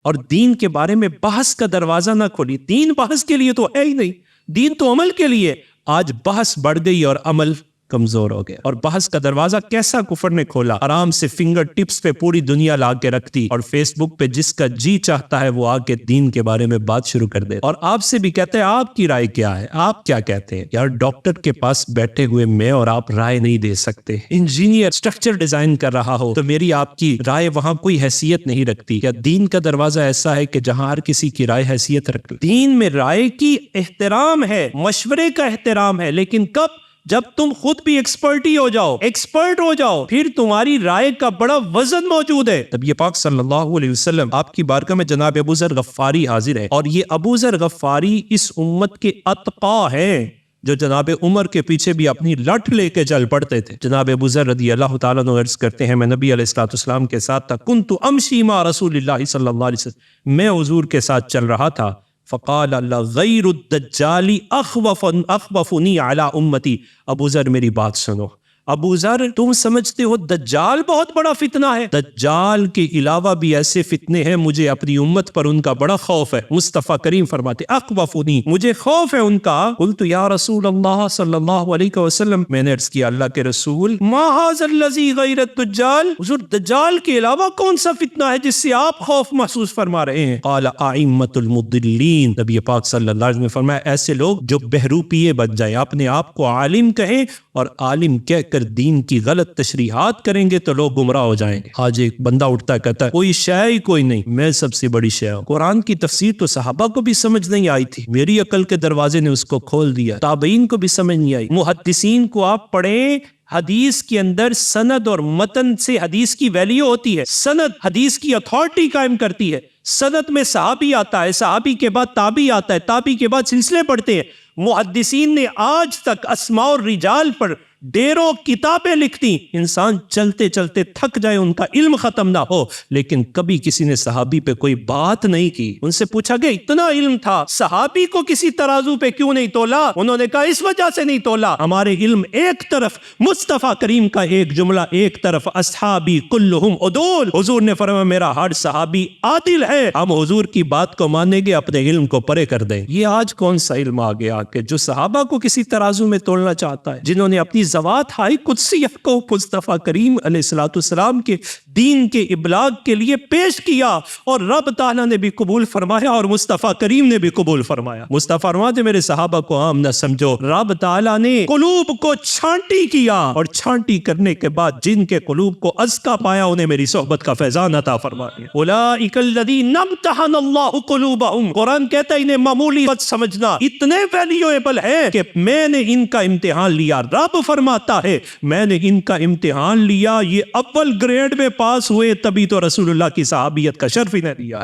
اور دین کے بارے میں بحث کا دروازہ نہ کھولی. دین بحث کے لیے تو ہے ہی نہیں, دین تو عمل کے لیے. آج بحث بڑھ گئی اور عمل کمزور ہو گیا. اور بحث کا دروازہ کیسا کفر نے کھولا, آرام سے فنگر ٹپس پہ پوری دنیا لا کے رکھ دی, اور فیس بک پہ جس کا جی چاہتا ہے وہ آ کے دین کے بارے میں بات شروع کر دے, اور آپ سے بھی کہتے ہیں آپ کی رائے کیا ہے, آپ کیا کہتے ہیں. یار ڈاکٹر کے پاس بیٹھے ہوئے میں اور آپ رائے نہیں دے سکتے. انجینئر اسٹرکچر ڈیزائن کر رہا ہو تو میری آپ کی رائے وہاں کوئی حیثیت نہیں رکھتی. کیا دین کا دروازہ ایسا ہے کہ جہاں ہر کسی کی رائے حیثیت رکھ؟ دین میں رائے کی احترام ہے, مشورے کا احترام ہے, لیکن کب؟ جب تم خود بھی ایکسپرٹ ہو جاؤ, پھر تمہاری رائے کا بڑا وزن موجود ہے. نبی پاک صلی اللہ علیہ وسلم آپ کی بارگاہ میں جناب ابو ذر غفاری حاضر ہے, اور یہ ابو ذر غفاری اس امت کے اتقا ہیں جو جناب عمر کے پیچھے بھی اپنی لٹ لے کے چل پڑتے تھے. جناب ابو ذر رضی اللہ تعالیٰ عنہ عرض کرتے ہیں, میں نبی علیہ الصلوۃ والسلام کے ساتھ تھا, کنت امشی مع رسول اللہ صلی اللہ علیہ وسلم, میں حضور کے ساتھ چل رہا تھا. فقال اللہ غیر الدجال اخوفنی علی امتی. ابو ذر میری بات سنو, ابو ذر تم سمجھتے ہو دجال بہت بڑا فتنہ ہے, دجال کے علاوہ بھی ایسے فتنے ہیں, مجھے اپنی امت پر ان کا بڑا خوف ہے. مصطفیٰ کریم فرماتے اخوفنی, مجھے خوف ہے ان کا. قلت یا رسول اللہ صلی اللہ علیہ وسلم, میں نے عرض کیا اللہ کے رسول, ما ھذا الذی غیر الدجال, حضور دجال کے علاوہ کون سا فتنہ ہے جس سے آپ خوف محسوس فرما رہے ہیں؟ قال ائمۃ المضلین, نبی پاک صلی اللہ علیہ وسلم نے فرمایا ایسے لوگ جو بہروپیے بن جائیں, اپنے آپ کو عالم کہیں اور عالم کہہ کر دین کی غلط تشریحات کریں گے تو لوگ گمراہ ہو جائیں گے. آج ایک بندہ اٹھتا ہے کہتا ہے کوئی شے ہی کوئی نہیں, میں سب سے بڑی شے ہوں. قرآن کی تفسیر تو صحابہ کو بھی سمجھ نہیں آئی تھی, میری عقل کے دروازے نے اس کو کھول دیا. تابعین کو بھی سمجھ نہیں آئی. محدثین کو آپ پڑھیں, حدیث کے اندر سند اور متن سے حدیث کی ویلیو ہوتی ہے. سند حدیث کی اتھارٹی قائم کرتی ہے. سند میں صحابی آتا ہے, صحابی کے بعد تابعی آتا ہے, تابعی کے بعد سلسلے پڑھتے ہیں. محدثین نے آج تک اسماء الرجال پر ڈیروں کتابیں لکھتی, انسان چلتے چلتے تھک جائے, ان کا علم ختم نہ ہو, لیکن کبھی کسی نے صحابی پہ کوئی بات نہیں کی. ان سے پوچھا گیا اتنا علم تھا, صحابی کو کسی ترازو پہ کیوں نہیں تولا؟ انہوں نے کہا اس وجہ سے نہیں تولا, ہمارے علم ایک طرف, مصطفیٰ کریم کا ایک جملہ ایک طرف, اصحابی کلہم عدول, حضور نے فرمایا میرا ہر صحابی عادل ہے. ہم حضور کی بات کو مانیں گے, اپنے علم کو پرے کر دیں. یہ آج کون سا علم آ گیا کہ جو صحابہ کو کسی ترازو میں تولنا چاہتا ہے, جنہوں نے اپنی زوات ہائی قدسیت کو مصطفیٰ کریم علیہ الصلوۃ والسلام کے دین کے ابلاغ کے لیے پیش کیا, اور رب تعالیٰ نے بھی قبول فرمایا اور مصطفیٰ کریم نے بھی قبول فرمایا. مصطفیٰ فرماتے میرے صحابہ کو عام نہ سمجھو, رب تعالیٰ نے قلوب کو چھانٹی کیا, اور چھانٹی کرنے کے بعد جن کے قلوب کو ازکا پایا انہیں میری صحبت کا فیضان عطا فرمایا. اولئک الذین امتحن اللہ قلوبہم, قرآن کہتا ہے انہیں معمولی مت سمجھنا, اتنے ویلیویبل ہیں کہ میں نے ان کا امتحان لیا. رب فرماتا ہے میں نے ان کا امتحان لیا, یہ اول گریڈ میں پاس ہوئے, تبھی تو رسول اللہ کی صحابیت کا شرف انہیں دیا ہے.